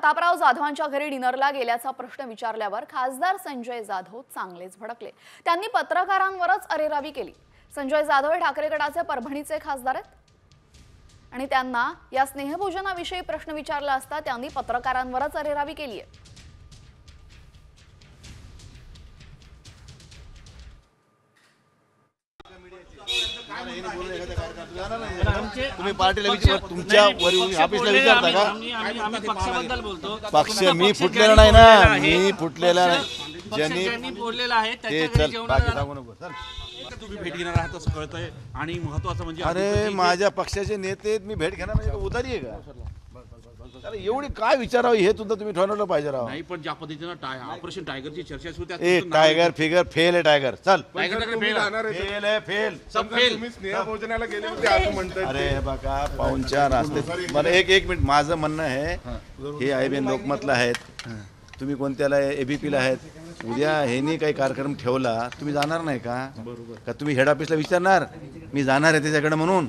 प्रतापराव जाधवांच्या घरी डिनरला गेल्याचा प्रश्न विचारल्यावर खासदार संजय जाधव चांगलेच भडकले। त्यांनी पत्रकारांवरच अरेरावी केली। संजय जाधव हे ठाकरे गटाचे परभणीचे खासदार आहेत आणि त्यांना या स्नेहभोजनाविषयी प्रश्न विचारला असता त्यांनी पत्रकारांवरच अरेरावी केली आहे। तुम्ही पार्टीला तुमच्या ऑफिसला विचारता का? आम्ही पक्षाबद्दल बोलतो। पक्ष मी फुटलेला नाही ना, मी फुटलेला नाही। ज्यांनी बोललेलं आहे ते चल बाकी सांगू नको। चल तुम्ही भेट घेणार आहात असं कळतंय आणि महत्त्वाचं म्हणजे अरे माझ्या पक्षाचे नेते मी भेट घेणार म्हणजे उधारी आहे का? अरे एवढी काय विचारावं हे सुद्धा तुम्ही ठरवलं पाहिजे राव। नाही पण ज्या पद्धतीनं ऑपरेशन टायगरची चर्चा सुरू ए टायगर फिगर फेल आहे टायगर। चल टायगर फेल आहे फेल सब फेल। तुम्ही स्नेहभोजनाला गेले होते असं म्हणतात। अरे बघा पाहुणचार असते। मला एक मिनिट माझं म्हणणं आहे हे आयबीएन लोकमतला आहेत, तुम्ही कोणत्याला एबीपीला आहेत। उद्या ह्यांनी काही कार्यक्रम ठेवला तुम्ही जाणार नाही का? बरोबर का? तुम्ही हेड ऑफिसला विचारणार मी जाणार आहे त्याच्याकडे म्हणून?